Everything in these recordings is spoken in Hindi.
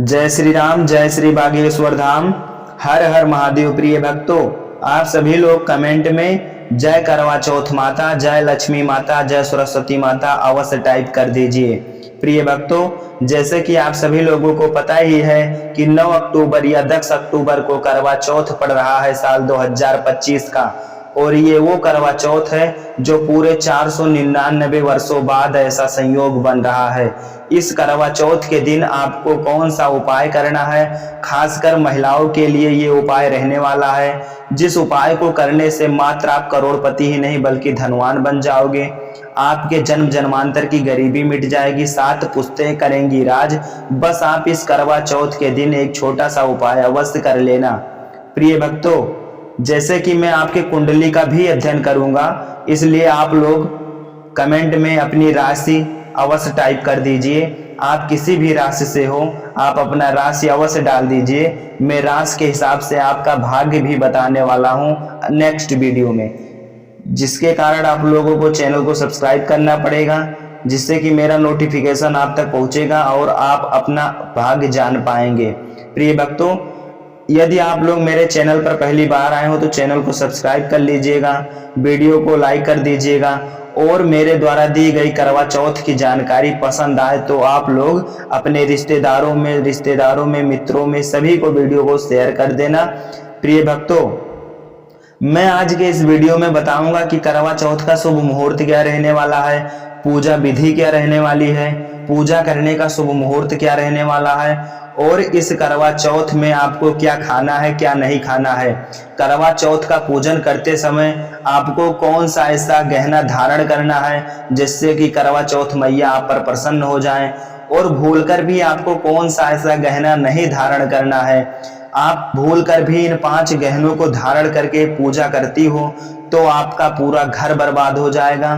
जय श्री राम, जय श्री बागेश्वर धाम। हर हर महादेव। प्रिय भक्तों, आप सभी लोग कमेंट में जय करवा चौथ माता, जय लक्ष्मी माता, जय सरस्वती माता अवश्य टाइप कर दीजिए। प्रिय भक्तों, जैसे कि आप सभी लोगों को पता ही है कि 9 अक्टूबर या 10 अक्टूबर को करवा चौथ पड़ रहा है साल 2025 का। और ये वो करवा चौथ है जो पूरे 499 वर्षों बाद ऐसा संयोग बन रहा है। इस करवा चौथ के दिन आपको कौन सा उपाय करना है, खासकर महिलाओं के लिए ये उपाय रहने वाला है, जिस उपाय को करने से मात्र आप करोड़पति ही नहीं बल्कि धनवान बन जाओगे। आपके जन्म जन्मांतर की गरीबी मिट जाएगी, 7 पुश्तें करेंगी राज। बस आप इस करवा चौथ के दिन एक छोटा सा उपाय अवश्य कर लेना। प्रिय भक्तों, जैसे कि मैं आपके कुंडली का भी अध्ययन करूंगा, इसलिए आप लोग कमेंट में अपनी राशि अवश्य टाइप कर दीजिए। आप किसी भी राशि से हो, आप अपना राशि अवश्य डाल दीजिए। मैं राशि के हिसाब से आपका भाग्य भी बताने वाला हूं नेक्स्ट वीडियो में, जिसके कारण आप लोगों को चैनल को सब्सक्राइब करना पड़ेगा, जिससे कि मेरा नोटिफिकेशन आप तक पहुंचेगा और आप अपना भाग्य जान पाएंगे। प्रिय भक्तों, यदि आप लोग मेरे चैनल पर पहली बार आए हो तो चैनल को सब्सक्राइब कर लीजिएगा, वीडियो को लाइक कर दीजिएगा, और मेरे द्वारा दी गई करवा चौथ की जानकारी पसंद आए तो आप लोग अपने रिश्तेदारों में मित्रों में सभी को वीडियो को शेयर कर देना। प्रिय भक्तों, मैं आज के इस वीडियो में बताऊंगा कि करवा चौथ का शुभ मुहूर्त क्या रहने वाला है, पूजा विधि क्या रहने वाली है, पूजा करने का शुभ मुहूर्त क्या रहने वाला है, और इस करवा चौथ में आपको क्या खाना है क्या नहीं खाना है। करवा चौथ का पूजन करते समय आपको कौन सा ऐसा गहना धारण करना है जिससे कि करवा चौथ मैया आप पर प्रसन्न हो जाएं, और भूलकर भी आपको कौन सा ऐसा गहना नहीं धारण करना है। आप भूलकर भी इन 5 गहनों को धारण करके पूजा करती हो तो आपका पूरा घर बर्बाद हो जाएगा।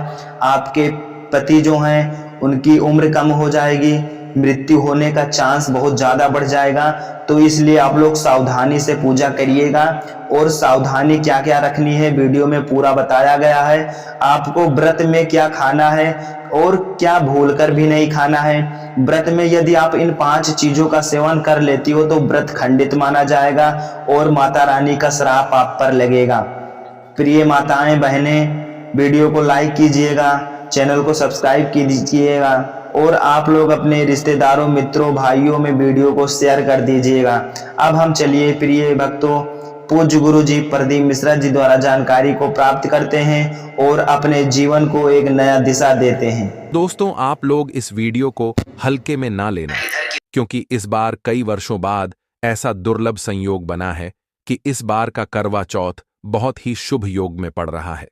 आपके पति जो हैं उनकी उम्र कम हो जाएगी, मृत्यु होने का चांस बहुत ज्यादा बढ़ जाएगा। तो इसलिए आप लोग सावधानी से पूजा करिएगा। और सावधानी क्या क्या रखनी है वीडियो में पूरा बताया गया है। आपको व्रत में क्या खाना है और क्या भूलकर भी नहीं खाना है। व्रत में यदि आप इन 5 चीजों का सेवन कर लेती हो तो व्रत खंडित माना जाएगा और माता रानी का श्राप आप पर लगेगा। प्रिय माताएं बहनें, वीडियो को लाइक कीजिएगा, चैनल को सब्सक्राइब कीजिएगा, और आप लोग अपने रिश्तेदारों मित्रों भाइयों में वीडियो को शेयर कर दीजिएगा। अब हम चलिए प्रिय भक्तों, पूज्य गुरु जी प्रदीप मिश्रा जी द्वारा जानकारी को प्राप्त करते हैं और अपने जीवन को एक नया दिशा देते हैं। दोस्तों, आप लोग इस वीडियो को हल्के में ना लेना, क्योंकि इस बार कई वर्षों बाद ऐसा दुर्लभ संयोग बना है कि इस बार का करवा चौथ बहुत ही शुभ योग में पड़ रहा है।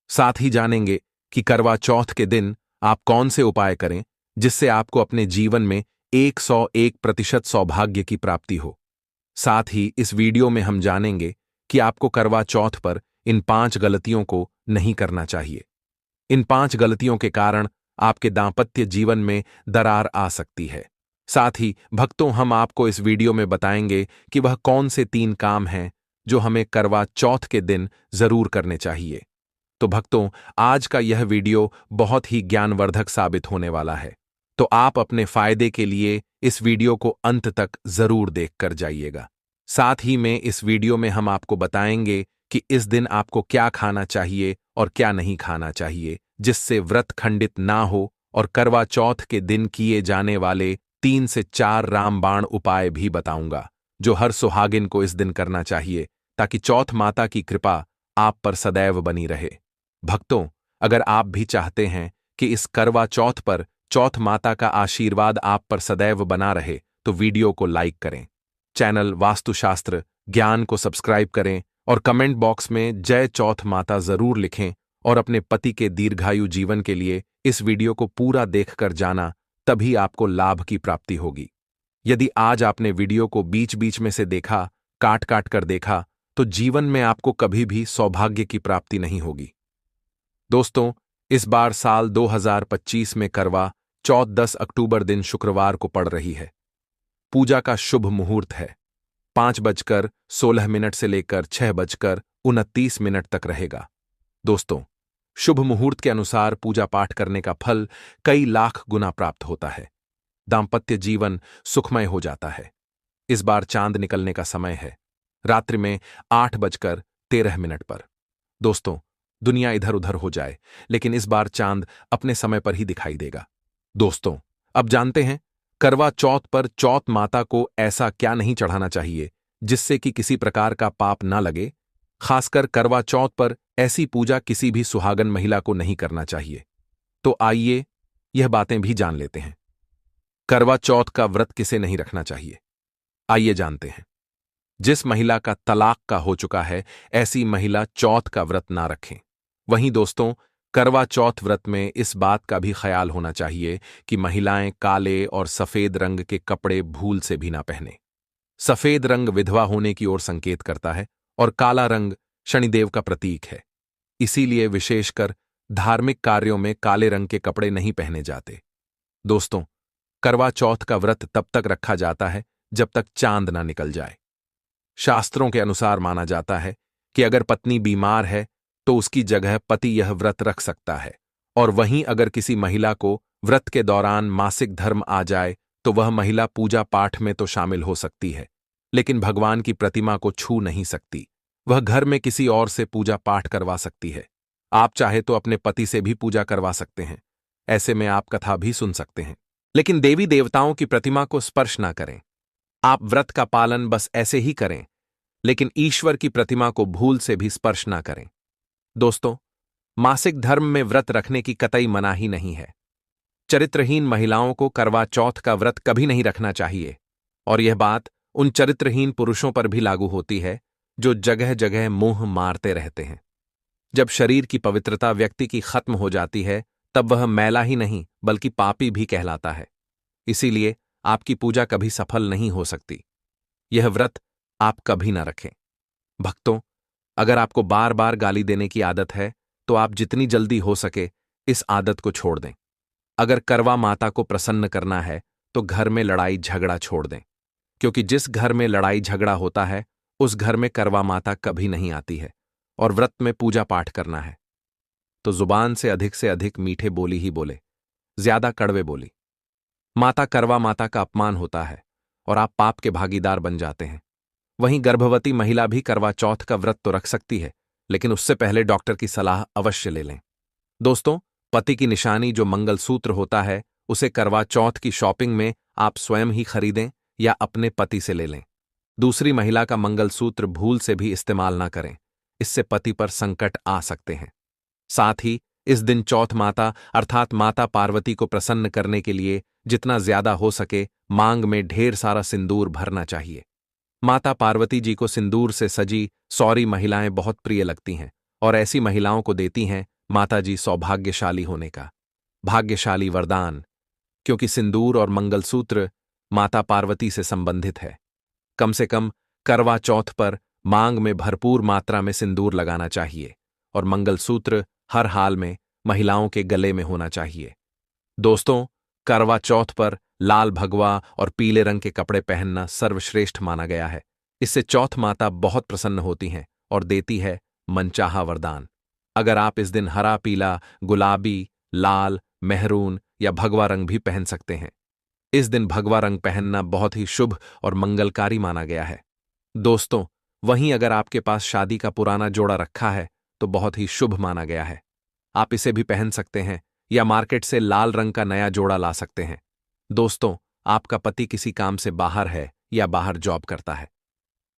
साथ ही जानेंगे कि करवा चौथ के दिन आप कौन से उपाय करें जिससे आपको अपने जीवन में 101% सौभाग्य की प्राप्ति हो। साथ ही इस वीडियो में हम जानेंगे कि आपको करवा चौथ पर इन 5 गलतियों को नहीं करना चाहिए। इन 5 गलतियों के कारण आपके दांपत्य जीवन में दरार आ सकती है। साथ ही भक्तों, हम आपको इस वीडियो में बताएंगे कि वह कौन से 3 काम हैं जो हमें करवा चौथ के दिन जरूर करने चाहिए। तो भक्तों, आज का यह वीडियो बहुत ही ज्ञानवर्धक साबित होने वाला है, तो आप अपने फायदे के लिए इस वीडियो को अंत तक जरूर देखकर जाइएगा। साथ ही में इस वीडियो में हम आपको बताएंगे कि इस दिन आपको क्या खाना चाहिए और क्या नहीं खाना चाहिए जिससे व्रत खंडित ना हो, और करवा चौथ के दिन किए जाने वाले 3 से 4 रामबाण उपाय भी बताऊंगा जो हर सुहागिन को इस दिन करना चाहिए, ताकि चौथ माता की कृपा आप पर सदैव बनी रहे। भक्तों, अगर आप भी चाहते हैं कि इस करवा चौथ पर चौथ माता का आशीर्वाद आप पर सदैव बना रहे, तो वीडियो को लाइक करें, चैनल वास्तुशास्त्र ज्ञान को सब्सक्राइब करें, और कमेंट बॉक्स में जय चौथ माता जरूर लिखें, और अपने पति के दीर्घायु जीवन के लिए इस वीडियो को पूरा देखकर जाना, तभी आपको लाभ की प्राप्ति होगी। यदि आज आपने वीडियो को बीच बीच में से देखा, काट काट कर देखा, तो जीवन में आपको कभी भी सौभाग्य की प्राप्ति नहीं होगी। दोस्तों, इस बार साल 2025 में करवा चौथ 10 अक्टूबर दिन शुक्रवार को पड़ रही है। पूजा का शुभ मुहूर्त है 5:16 से लेकर 6:29 तक रहेगा। दोस्तों, शुभ मुहूर्त के अनुसार पूजा पाठ करने का फल कई लाख गुना प्राप्त होता है। दाम्पत्य जीवन सुखमय हो जाता है। इस बार चांद निकलने का समय है, रात्रि में 8:13 पर। दोस्तों, दुनिया इधर उधर हो जाए, लेकिन इस बार चांद अपने समय पर ही दिखाई देगा। दोस्तों, अब जानते हैं करवा चौथ पर चौथ माता को ऐसा क्या नहीं चढ़ाना चाहिए जिससे कि किसी प्रकार का पाप ना लगे। खासकर करवा चौथ पर ऐसी पूजा किसी भी सुहागन महिला को नहीं करना चाहिए। तो आइए यह बातें भी जान लेते हैं। करवा चौथ का व्रत किसे नहीं रखना चाहिए, आइए जानते हैं। जिस महिला का तलाक का हो चुका है, ऐसी महिला चौथ का व्रत ना रखें। वहीं दोस्तों, करवा चौथ व्रत में इस बात का भी ख्याल होना चाहिए कि महिलाएं काले और सफेद रंग के कपड़े भूल से भी ना पहने। सफेद रंग विधवा होने की ओर संकेत करता है और काला रंग शनिदेव का प्रतीक है। इसीलिए विशेषकर धार्मिक कार्यों में काले रंग के कपड़े नहीं पहने जाते। दोस्तों, करवा चौथ का व्रत तब तक रखा जाता है जब तक चांद ना निकल जाए। शास्त्रों के अनुसार माना जाता है कि अगर पत्नी बीमार है तो उसकी जगह पति यह व्रत रख सकता है, और वहीं अगर किसी महिला को व्रत के दौरान मासिक धर्म आ जाए तो वह महिला पूजा पाठ में तो शामिल हो सकती है, लेकिन भगवान की प्रतिमा को छू नहीं सकती। वह घर में किसी और से पूजा पाठ करवा सकती है। आप चाहे तो अपने पति से भी पूजा करवा सकते हैं। ऐसे में आप कथा भी सुन सकते हैं, लेकिन देवी देवताओं की प्रतिमा को स्पर्श ना करें। आप व्रत का पालन बस ऐसे ही करें, लेकिन ईश्वर की प्रतिमा को भूल से भी स्पर्श ना करें। दोस्तों, मासिक धर्म में व्रत रखने की कतई मनाही नहीं है। चरित्रहीन महिलाओं को करवा चौथ का व्रत कभी नहीं रखना चाहिए, और यह बात उन चरित्रहीन पुरुषों पर भी लागू होती है जो जगह जगह मुंह मारते रहते हैं। जब शरीर की पवित्रता व्यक्ति की खत्म हो जाती है, तब वह मैला ही नहीं बल्कि पापी भी कहलाता है। इसीलिए आपकी पूजा कभी सफल नहीं हो सकती। यह व्रत आप कभी ना रखें। भक्तों, अगर आपको बार बार गाली देने की आदत है तो आप जितनी जल्दी हो सके इस आदत को छोड़ दें। अगर करवा माता को प्रसन्न करना है तो घर में लड़ाई झगड़ा छोड़ दें, क्योंकि जिस घर में लड़ाई झगड़ा होता है उस घर में करवा माता कभी नहीं आती है। और व्रत में पूजा पाठ करना है तो जुबान से अधिक मीठे बोली ही बोले, ज्यादा कड़वे बोली। माता करवा माता का अपमान होता है और आप पाप के भागीदार बन जाते हैं। वहीं गर्भवती महिला भी करवा चौथ का व्रत तो रख सकती है, लेकिन उससे पहले डॉक्टर की सलाह अवश्य ले लें। दोस्तों, पति की निशानी जो मंगलसूत्र होता है उसे करवा चौथ की शॉपिंग में आप स्वयं ही खरीदें या अपने पति से ले लें। दूसरी महिला का मंगलसूत्र भूल से भी इस्तेमाल ना करें, इससे पति पर संकट आ सकते हैं। साथ ही इस दिन चौथ माता अर्थात माता पार्वती को प्रसन्न करने के लिए जितना ज्यादा हो सके मांग में ढेर सारा सिंदूर भरना चाहिए। माता पार्वती जी को सिंदूर से सजी सौरी महिलाएं बहुत प्रिय लगती हैं, और ऐसी महिलाओं को देती हैं माताजी सौभाग्यशाली होने का भाग्यशाली वरदान, क्योंकि सिंदूर और मंगलसूत्र माता पार्वती से संबंधित है। कम से कम करवा चौथ पर मांग में भरपूर मात्रा में सिंदूर लगाना चाहिए, और मंगलसूत्र हर हाल में महिलाओं के गले में होना चाहिए। दोस्तों, करवा चौथ पर लाल भगवा और पीले रंग के कपड़े पहनना सर्वश्रेष्ठ माना गया है। इससे चौथ माता बहुत प्रसन्न होती हैं और देती है मनचाहा वरदान। अगर आप इस दिन हरा, पीला, गुलाबी, लाल, मेहरून या भगवा रंग भी पहन सकते हैं। इस दिन भगवा रंग पहनना बहुत ही शुभ और मंगलकारी माना गया है। दोस्तों, वहीं अगर आपके पास शादी का पुराना जोड़ा रखा है तो बहुत ही शुभ माना गया है। आप इसे भी पहन सकते हैं या मार्केट से लाल रंग का नया जोड़ा ला सकते हैं। दोस्तों, आपका पति किसी काम से बाहर है या बाहर जॉब करता है,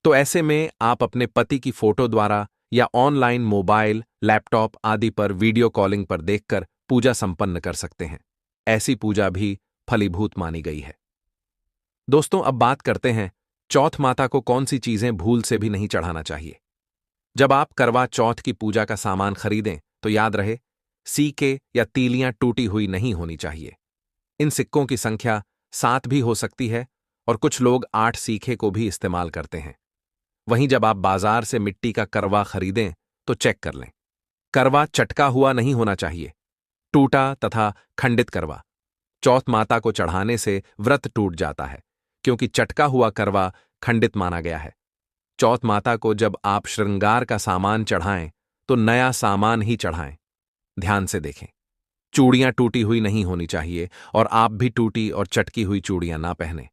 तो ऐसे में आप अपने पति की फोटो द्वारा या ऑनलाइन मोबाइल, लैपटॉप आदि पर वीडियो कॉलिंग पर देखकर पूजा संपन्न कर सकते हैं। ऐसी पूजा भी फलीभूत मानी गई है। दोस्तों, अब बात करते हैं चौथ माता को कौन सी चीजें भूल से भी नहीं चढ़ाना चाहिए। जब आप करवा चौथ की पूजा का सामान खरीदें तो याद रहे, सिक्के या तीलियां टूटी हुई नहीं होनी चाहिए। इन सिक्कों की संख्या 7 भी हो सकती है और कुछ लोग 8 सीखे को भी इस्तेमाल करते हैं। वहीं जब आप बाजार से मिट्टी का करवा खरीदें तो चेक कर लें, करवा चटका हुआ नहीं होना चाहिए। टूटा तथा खंडित करवा चौथ माता को चढ़ाने से व्रत टूट जाता है, क्योंकि चटका हुआ करवा खंडित माना गया है। चौथ माता को जब आप श्रृंगार का सामान चढ़ाएं तो नया सामान ही चढ़ाएं। ध्यान से देखें, चूड़ियां टूटी हुई नहीं होनी चाहिए और आप भी टूटी और चटकी हुई चूड़ियां ना पहने।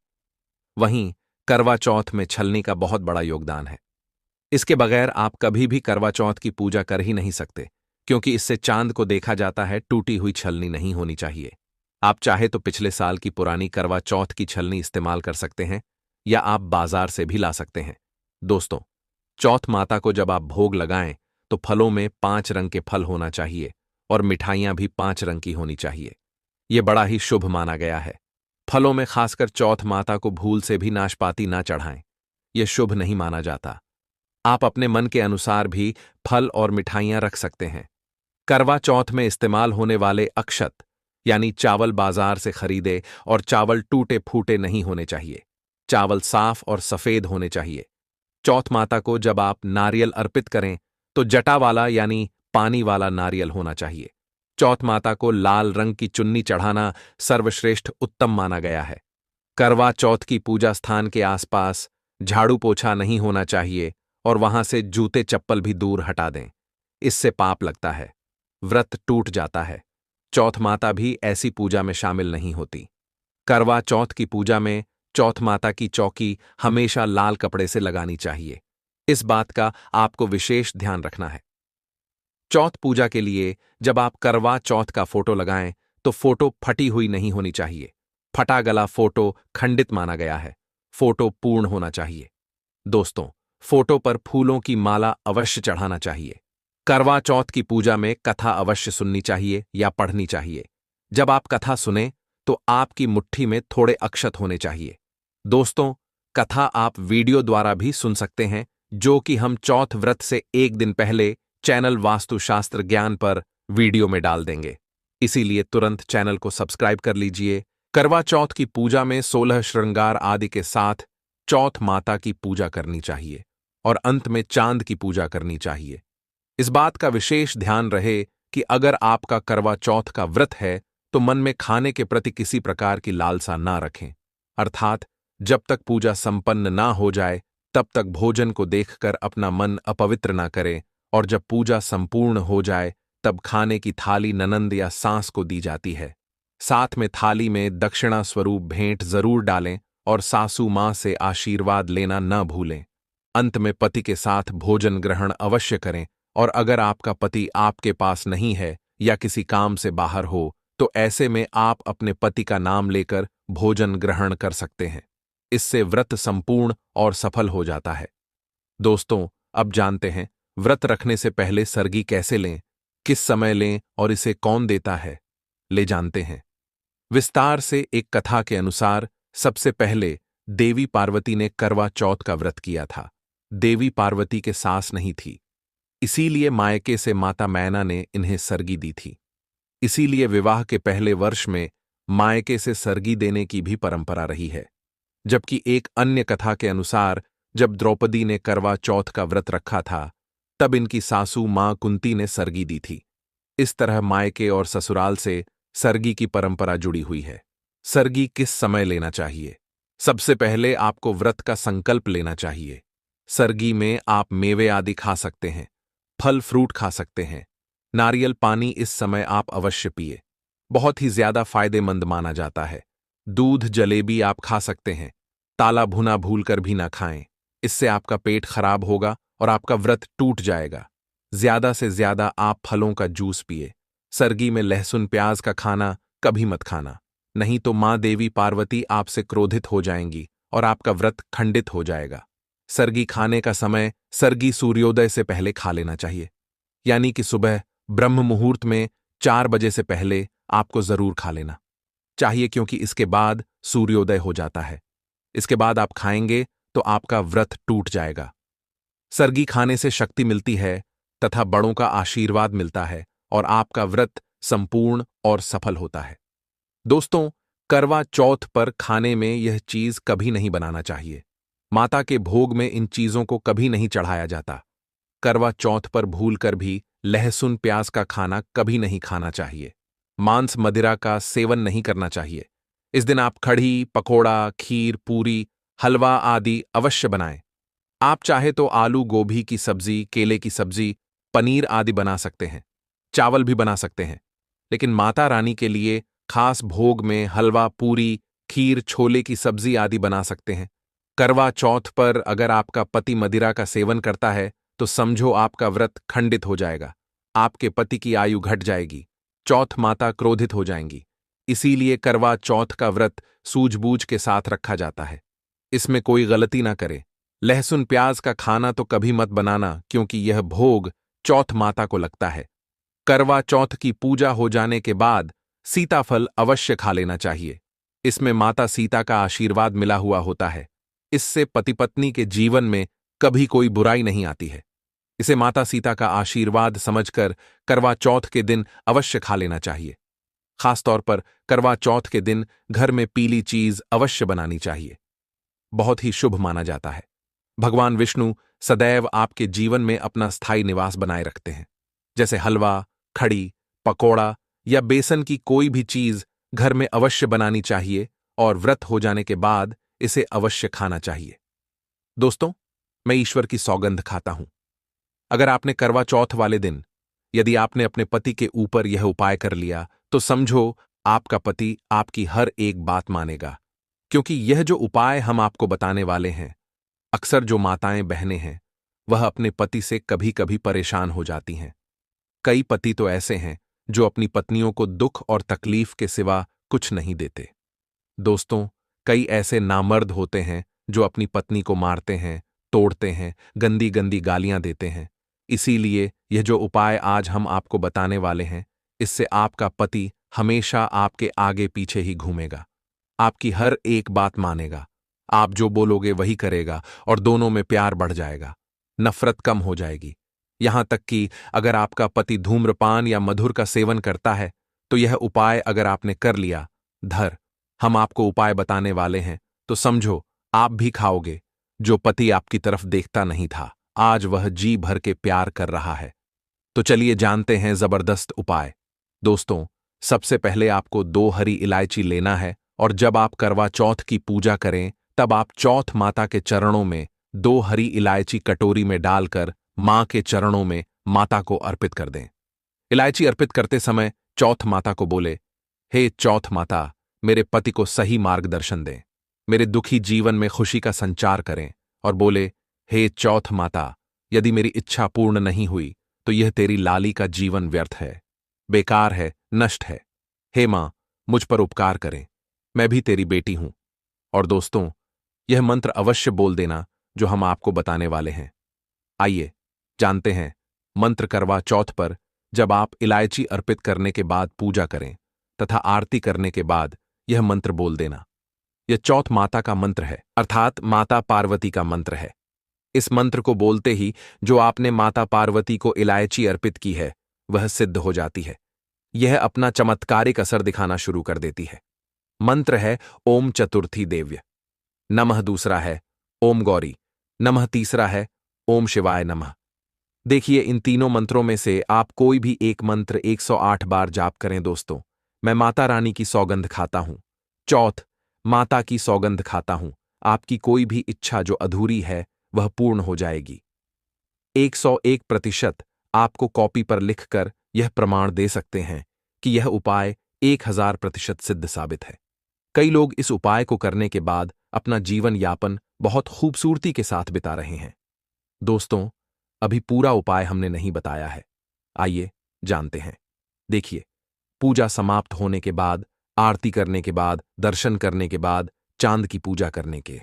वहीं करवा चौथ में छलनी का बहुत बड़ा योगदान है। इसके बगैर आप कभी भी करवा चौथ की पूजा कर ही नहीं सकते, क्योंकि इससे चांद को देखा जाता है। टूटी हुई छलनी नहीं होनी चाहिए। आप चाहे तो पिछले साल की पुरानी करवा चौथ की छलनी इस्तेमाल कर सकते हैं या आप बाजार से भी ला सकते हैं। दोस्तों, चौथ माता को जब आप भोग लगाएं तो फलों में 5 रंग के फल होना चाहिए और मिठाइयां भी 5 रंग की होनी चाहिए। यह बड़ा ही शुभ माना गया है। फलों में खासकर चौथ माता को भूल से भी नाशपाती ना चढ़ाएं। यह शुभ नहीं माना जाता। आप अपने मन के अनुसार भी फल और मिठाइयां रख सकते हैं। करवा चौथ में इस्तेमाल होने वाले अक्षत यानी चावल बाजार से खरीदे और चावल टूटे फूटे नहीं होने चाहिए। चावल साफ और सफेद होने चाहिए। चौथ माता को जब आप नारियल अर्पित करें तो जटा वाला यानी पानी वाला नारियल होना चाहिए। चौथ माता को लाल रंग की चुन्नी चढ़ाना सर्वश्रेष्ठ उत्तम माना गया है। करवा चौथ की पूजा स्थान के आसपास झाड़ू पोछा नहीं होना चाहिए और वहां से जूते चप्पल भी दूर हटा दें। इससे पाप लगता है, व्रत टूट जाता है। चौथ माता भी ऐसी पूजा में शामिल नहीं होती। करवा चौथ की पूजा में चौथ माता की चौकी हमेशा लाल कपड़े से लगानी चाहिए। इस बात का आपको विशेष ध्यान रखना है। चौथ पूजा के लिए जब आप करवा चौथ का फोटो लगाएं तो फोटो फटी हुई नहीं होनी चाहिए। फटा गला फोटो खंडित माना गया है। फोटो पूर्ण होना चाहिए। दोस्तों, फोटो पर फूलों की माला अवश्य चढ़ाना चाहिए। करवा चौथ की पूजा में कथा अवश्य सुननी चाहिए या पढ़नी चाहिए। जब आप कथा सुने तो आपकी मुट्ठी में थोड़े अक्षत होने चाहिए। दोस्तों, कथा आप वीडियो द्वारा भी सुन सकते हैं, जो कि हम चौथ व्रत से एक दिन पहले चैनल वास्तुशास्त्र ज्ञान पर वीडियो में डाल देंगे। इसीलिए तुरंत चैनल को सब्सक्राइब कर लीजिए। करवा चौथ की पूजा में 16 श्रृंगार आदि के साथ चौथ माता की पूजा करनी चाहिए और अंत में चांद की पूजा करनी चाहिए। इस बात का विशेष ध्यान रहे कि अगर आपका करवा चौथ का व्रत है तो मन में खाने के प्रति किसी प्रकार की लालसा ना रखें। अर्थात जब तक पूजा संपन्न ना हो जाए तब तक भोजन को देखकर अपना मन अपवित्र ना करें, और जब पूजा संपूर्ण हो जाए तब खाने की थाली ननंद या सास को दी जाती है। साथ में थाली में दक्षिणा स्वरूप भेंट जरूर डालें और सासू मां से आशीर्वाद लेना न भूलें। अंत में पति के साथ भोजन ग्रहण अवश्य करें, और अगर आपका पति आपके पास नहीं है या किसी काम से बाहर हो तो ऐसे में आप अपने पति का नाम लेकर भोजन ग्रहण कर सकते हैं। इससे व्रत संपूर्ण और सफल हो जाता है। दोस्तों, अब जानते हैं व्रत रखने से पहले सरगी कैसे लें, किस समय लें और इसे कौन देता है। ले जानते हैं विस्तार से। एक कथा के अनुसार सबसे पहले देवी पार्वती ने करवा चौथ का व्रत किया था। देवी पार्वती के सास नहीं थी, इसीलिए मायके से माता मैना ने इन्हें सरगी दी थी। इसीलिए विवाह के पहले वर्ष में मायके से सरगी देने की भी परंपरा रही है। जबकि एक अन्य कथा के अनुसार जब द्रौपदी ने करवा चौथ का व्रत रखा था तब इनकी सासू मां कुंती ने सरगी दी थी। इस तरह मायके और ससुराल से सरगी की परंपरा जुड़ी हुई है। सरगी किस समय लेना चाहिए? सबसे पहले आपको व्रत का संकल्प लेना चाहिए। सरगी में आप मेवे आदि खा सकते हैं, फल फ्रूट खा सकते हैं। नारियल पानी इस समय आप अवश्य पिए, बहुत ही ज्यादा फायदेमंद माना जाता है। दूध जलेबी आप खा सकते हैं। ताला भुना भूलकर भी ना खाएं, इससे आपका पेट खराब होगा और आपका व्रत टूट जाएगा। ज्यादा से ज्यादा आप फलों का जूस पिए। सरगी में लहसुन प्याज का खाना कभी मत खाना, नहीं तो मां देवी पार्वती आपसे क्रोधित हो जाएंगी और आपका व्रत खंडित हो जाएगा। सरगी खाने का समय सरगी सूर्योदय से पहले खा लेना चाहिए, यानी कि सुबह ब्रह्म मुहूर्त में 4 बजे से पहले आपको जरूर खा लेना चाहिए, क्योंकि इसके बाद सूर्योदय हो जाता है। इसके बाद आप खाएंगे तो आपका व्रत टूट जाएगा। सरगी खाने से शक्ति मिलती है तथा बड़ों का आशीर्वाद मिलता है और आपका व्रत संपूर्ण और सफल होता है। दोस्तों, करवा चौथ पर खाने में यह चीज कभी नहीं बनाना चाहिए। माता के भोग में इन चीजों को कभी नहीं चढ़ाया जाता। करवा चौथ पर भूलकर भी लहसुन प्याज का खाना कभी नहीं खाना चाहिए। मांस मदिरा का सेवन नहीं करना चाहिए। इस दिन आप कढ़ी, पकोड़ा, खीर, पूरी, हलवा आदि अवश्य बनाएं। आप चाहे तो आलू गोभी की सब्जी, केले की सब्जी, पनीर आदि बना सकते हैं। चावल भी बना सकते हैं। लेकिन माता रानी के लिए खास भोग में हलवा, पूरी, खीर, छोले की सब्जी आदि बना सकते हैं। करवा चौथ पर अगर आपका पति मदिरा का सेवन करता है तो समझो आपका व्रत खंडित हो जाएगा, आपके पति की आयु घट जाएगी, चौथ माता क्रोधित हो जाएंगी। इसीलिए करवा चौथ का व्रत सूझबूझ के साथ रखा जाता है। इसमें कोई गलती ना करे। लहसुन प्याज का खाना तो कभी मत बनाना, क्योंकि यह भोग चौथ माता को लगता है। करवा चौथ की पूजा हो जाने के बाद सीताफल अवश्य खा लेना चाहिए। इसमें माता सीता का आशीर्वाद मिला हुआ होता है। इससे पति पत्नी के जीवन में कभी कोई बुराई नहीं आती है। इसे माता सीता का आशीर्वाद समझकर करवा चौथ के दिन अवश्य खा लेना चाहिए। खासतौर पर करवा चौथ के दिन घर में पीली चीज अवश्य बनानी चाहिए। बहुत ही शुभ माना जाता है। भगवान विष्णु सदैव आपके जीवन में अपना स्थायी निवास बनाए रखते हैं। जैसे हलवा, खड़ी, पकौड़ा या बेसन की कोई भी चीज घर में अवश्य बनानी चाहिए और व्रत हो जाने के बाद इसे अवश्य खाना चाहिए। दोस्तों, मैं ईश्वर की सौगंध खाता हूं, अगर आपने करवा चौथ वाले दिन यदि आपने अपने पति के ऊपर यह उपाय कर लिया तो समझो आपका पति आपकी हर एक बात मानेगा। क्योंकि यह जो उपाय हम आपको बताने वाले हैं, अक्सर जो माताएं बहनें हैं वह अपने पति से कभी कभी परेशान हो जाती हैं। कई पति तो ऐसे हैं जो अपनी पत्नियों को दुख और तकलीफ के सिवा कुछ नहीं देते। दोस्तों, कई ऐसे नामर्द होते हैं जो अपनी पत्नी को मारते हैं, तोड़ते हैं, गंदी गंदी गालियां देते हैं। इसीलिए यह जो उपाय आज हम आपको बताने वाले हैं, इससे आपका पति हमेशा आपके आगे पीछे ही घूमेगा, आपकी हर एक बात मानेगा, आप जो बोलोगे वही करेगा और दोनों में प्यार बढ़ जाएगा, नफरत कम हो जाएगी। यहां तक कि अगर आपका पति धूम्रपान या मधुर का सेवन करता है तो यह उपाय अगर आपने कर लिया, हम आपको उपाय बताने वाले हैं, तो समझो आप भी खाओगे। जो पति आपकी तरफ देखता नहीं था, आज वह जी भर के प्यार कर रहा है। तो चलिए जानते हैं जबरदस्त उपाय। दोस्तों, सबसे पहले आपको 2 हरी इलायची लेना है और जब आप करवा चौथ की पूजा करें तब आप चौथ माता के चरणों में 2 हरी इलायची कटोरी में डालकर मां के चरणों में माता को अर्पित कर दें। इलायची अर्पित करते समय चौथ माता को बोले, हे चौथ माता, मेरे पति को सही मार्गदर्शन दें, मेरे दुखी जीवन में खुशी का संचार करें। और बोले, हे चौथ माता, यदि मेरी इच्छा पूर्ण नहीं हुई तो यह तेरी लाली का जीवन व्यर्थ है, बेकार है, नष्ट है। हे मां, मुझ पर उपकार करें, मैं भी तेरी बेटी हूं। और दोस्तों, यह मंत्र अवश्य बोल देना जो हम आपको बताने वाले हैं। आइए जानते हैं मंत्र। करवा चौथ पर जब आप इलायची अर्पित करने के बाद पूजा करें तथा आरती करने के बाद यह मंत्र बोल देना। यह चौथ माता का मंत्र है, अर्थात माता पार्वती का मंत्र है। इस मंत्र को बोलते ही जो आपने माता पार्वती को इलायची अर्पित की है वह सिद्ध हो जाती है। यह अपना चमत्कारिक असर दिखाना शुरू कर देती है। मंत्र है ओम चतुर्थी देव्य नमः, दूसरा है ओम गौरी नमः, तीसरा है ओम शिवाय नमः। देखिए, इन तीनों मंत्रों में से आप कोई भी एक मंत्र 108 बार जाप करें। दोस्तों, मैं माता रानी की सौगंध खाता हूं, चौथ माता की सौगंध खाता हूं, आपकी कोई भी इच्छा जो अधूरी है वह पूर्ण हो जाएगी। 101% आपको कॉपी पर लिखकर यह प्रमाण दे सकते हैं कि यह उपाय 1000% सिद्ध साबित है। कई लोग इस उपाय को करने के बाद अपना जीवन यापन बहुत खूबसूरती के साथ बिता रहे हैं। दोस्तों, अभी पूरा उपाय हमने नहीं बताया है, आइए जानते हैं। देखिए, पूजा समाप्त होने के बाद, आरती करने के बाद, दर्शन करने के बाद, चांद की पूजा करने के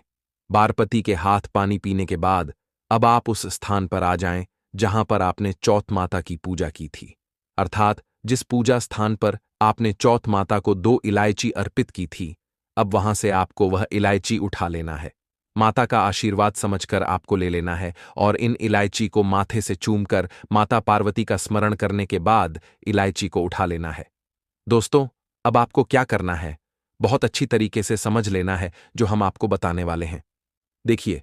बारपति के हाथ पानी पीने के बाद अब आप उस स्थान पर आ जाएं जहां पर आपने चौथ माता की पूजा की थी, अर्थात जिस पूजा स्थान पर आपने चौथ माता को 2 इलायची अर्पित की थी। अब वहां से आपको वह इलायची उठा लेना है, माता का आशीर्वाद समझकर आपको ले लेना है और इन इलायची को माथे से चूमकर माता पार्वती का स्मरण करने के बाद इलायची को उठा लेना है। दोस्तों, अब आपको क्या करना है, बहुत अच्छी तरीके से समझ लेना है जो हम आपको बताने वाले हैं। देखिए,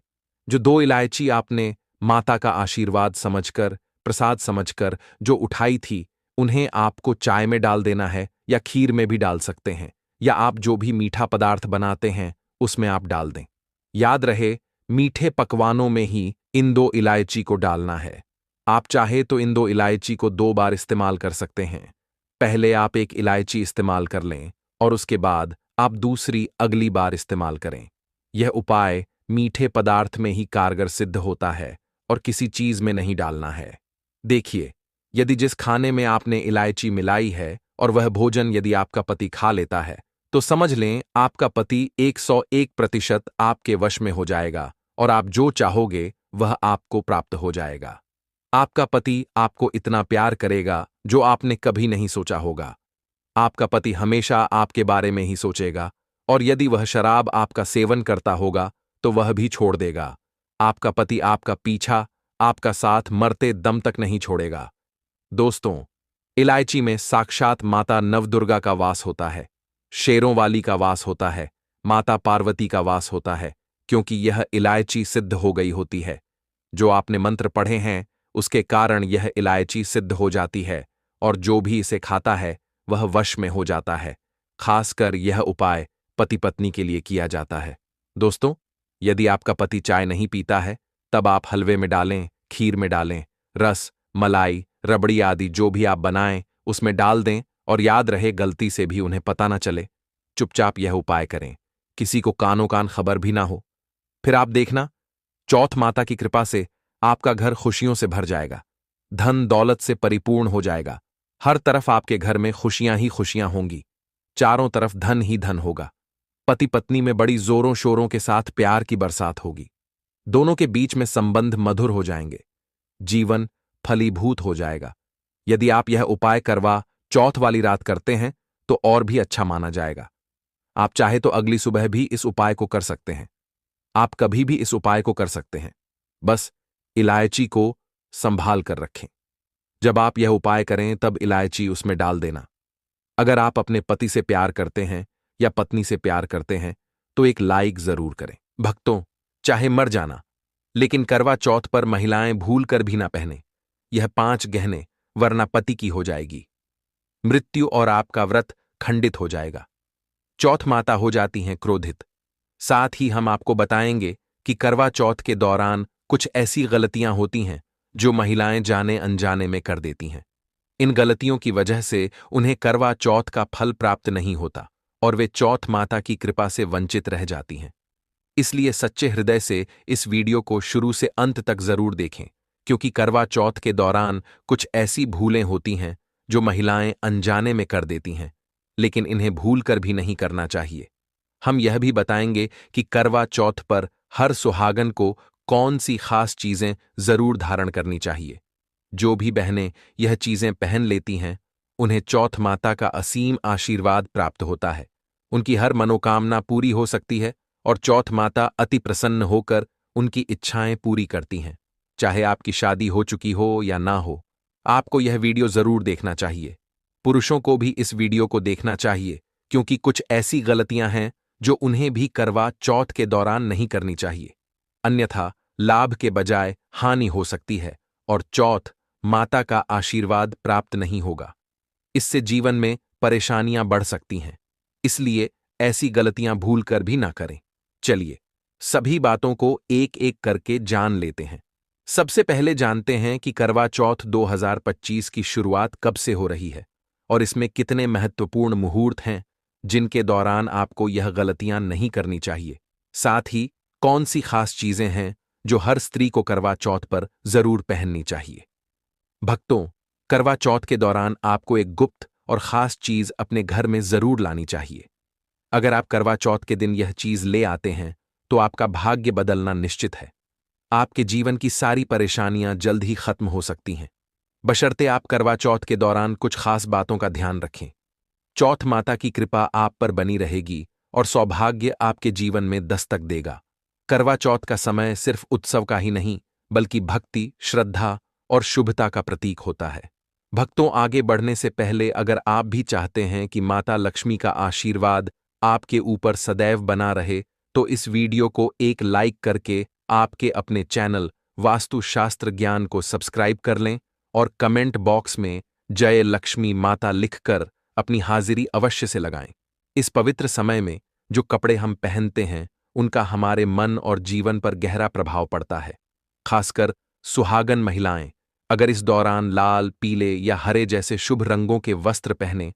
जो 2 इलायची आपने माता का आशीर्वाद समझकर, प्रसाद समझकर जो उठाई थी, उन्हें आपको चाय में डाल देना है या खीर में भी डाल सकते हैं, या आप जो भी मीठा पदार्थ बनाते हैं उसमें आप डाल दें। याद रहे, मीठे पकवानों में ही इन 2 इलायची को डालना है। आप चाहे तो इन 2 इलायची को 2 बार इस्तेमाल कर सकते हैं। पहले आप एक इलायची इस्तेमाल कर लें और उसके बाद आप दूसरी अगली बार इस्तेमाल करें। यह उपाय मीठे पदार्थ में ही कारगर सिद्ध होता है और किसी चीज में नहीं डालना है। देखिए, यदि जिस खाने में आपने इलायची मिलाई है और वह भोजन यदि आपका पति खा लेता है, तो समझ लें आपका पति 101% आपके वश में हो जाएगा और आप जो चाहोगे वह आपको प्राप्त हो जाएगा। आपका पति आपको इतना प्यार करेगा जो आपने कभी नहीं सोचा होगा। आपका पति हमेशा आपके बारे में ही सोचेगा और यदि वह शराब आपका सेवन करता होगा तो वह भी छोड़ देगा। आपका पति आपका पीछा, आपका साथ मरते दम तक नहीं छोड़ेगा। दोस्तों, इलायची में साक्षात माता नवदुर्गा का वास होता है, शेरों वाली का वास होता है, माता पार्वती का वास होता है, क्योंकि यह इलायची सिद्ध हो गई होती है। जो आपने मंत्र पढ़े हैं उसके कारण यह इलायची सिद्ध हो जाती है और जो भी इसे खाता है वह वश में हो जाता है। खासकर यह उपाय पति पत्नी के लिए किया जाता है। दोस्तों, यदि आपका पति चाय नहीं पीता है तब आप हलवे में डालें, खीर में डालें, रस, मलाई, रबड़ी आदि जो भी आप बनाएं उसमें डाल दें और याद रहे गलती से भी उन्हें पता न चले। चुपचाप यह उपाय करें, किसी को कानो कान खबर भी ना हो। फिर आप देखना, चौथ माता की कृपा से आपका घर खुशियों से भर जाएगा, धन दौलत से परिपूर्ण हो जाएगा। हर तरफ आपके घर में खुशियां ही खुशियां होंगी, चारों तरफ धन ही धन होगा। पति पत्नी में बड़ी जोरों शोरों के साथ प्यार की बरसात होगी। दोनों के बीच में संबंध मधुर हो जाएंगे, जीवन फलीभूत हो जाएगा। यदि आप यह उपाय करवा चौथ वाली रात करते हैं तो और भी अच्छा माना जाएगा। आप चाहे तो अगली सुबह भी इस उपाय को कर सकते हैं। आप कभी भी इस उपाय को कर सकते हैं, बस इलायची को संभाल कर रखें। जब आप यह उपाय करें तब इलायची उसमें डाल देना। अगर आप अपने पति से प्यार करते हैं या पत्नी से प्यार करते हैं तो एक लाइक जरूर करें। भक्तों, चाहे मर जाना, लेकिन करवा चौथ पर महिलाएं भूल कर भी ना पहने यह 5 गहने, वरना पति की हो जाएगी मृत्यु और आपका व्रत खंडित हो जाएगा। चौथ माता हो जाती हैं क्रोधित। साथ ही हम आपको बताएंगे कि करवा चौथ के दौरान कुछ ऐसी गलतियां होती हैं जो महिलाएं जाने अनजाने में कर देती हैं। इन गलतियों की वजह से उन्हें करवा चौथ का फल प्राप्त नहीं होता और वे चौथ माता की कृपा से वंचित रह जाती हैं। इसलिए सच्चे हृदय से इस वीडियो को शुरू से अंत तक जरूर देखें, क्योंकि करवा चौथ के दौरान कुछ ऐसी भूलें होती हैं जो महिलाएं अनजाने में कर देती हैं, लेकिन इन्हें भूल कर भी नहीं करना चाहिए। हम यह भी बताएंगे कि करवा चौथ पर हर सुहागन को कौन सी खास चीजें जरूर धारण करनी चाहिए। जो भी बहनें यह चीजें पहन लेती हैं उन्हें चौथ माता का असीम आशीर्वाद प्राप्त होता है। उनकी हर मनोकामना पूरी हो सकती है और चौथ माता अति प्रसन्न होकर उनकी इच्छाएं पूरी करती हैं। चाहे आपकी शादी हो चुकी हो या ना हो, आपको यह वीडियो जरूर देखना चाहिए। पुरुषों को भी इस वीडियो को देखना चाहिए, क्योंकि कुछ ऐसी गलतियां हैं जो उन्हें भी करवा चौथ के दौरान नहीं करनी चाहिए, अन्यथा लाभ के बजाय हानि हो सकती है और चौथ माता का आशीर्वाद प्राप्त नहीं होगा। इससे जीवन में परेशानियां बढ़ सकती हैं, इसलिए ऐसी गलतियां भूल कर भी ना करें। चलिए सभी बातों को एक एक करके जान लेते हैं। सबसे पहले जानते हैं कि करवा चौथ 2025 की शुरुआत कब से हो रही है और इसमें कितने महत्वपूर्ण मुहूर्त हैं जिनके दौरान आपको यह गलतियां नहीं करनी चाहिए। साथ ही कौन सी खास चीजें हैं जो हर स्त्री को करवा चौथ पर जरूर पहननी चाहिए। भक्तों, करवा चौथ के दौरान आपको एक गुप्त और खास चीज अपने घर में जरूर लानी चाहिए। अगर आप करवा चौथ के दिन यह चीज ले आते हैं तो आपका भाग्य बदलना निश्चित है। आपके जीवन की सारी परेशानियां जल्द ही खत्म हो सकती हैं, बशर्ते आप करवा चौथ के दौरान कुछ खास बातों का ध्यान रखें। चौथ माता की कृपा आप पर बनी रहेगी और सौभाग्य आपके जीवन में दस्तक देगा। करवा चौथ का समय सिर्फ उत्सव का ही नहीं, बल्कि भक्ति, श्रद्धा और शुभता का प्रतीक होता है। भक्तों, आगे बढ़ने से पहले अगर आप भी चाहते हैं कि माता लक्ष्मी का आशीर्वाद आपके ऊपर सदैव बना रहे, तो इस वीडियो को एक लाइक करके आपके अपने चैनल वास्तुशास्त्र ज्ञान को सब्सक्राइब कर लें और कमेंट बॉक्स में जय लक्ष्मी माता लिखकर अपनी हाजिरी अवश्य से लगाएं। इस पवित्र समय में जो कपड़े हम पहनते हैं उनका हमारे मन और जीवन पर गहरा प्रभाव पड़ता है। खासकर सुहागन महिलाएं अगर इस दौरान लाल, पीले या हरे जैसे शुभ रंगों के वस्त्र पहने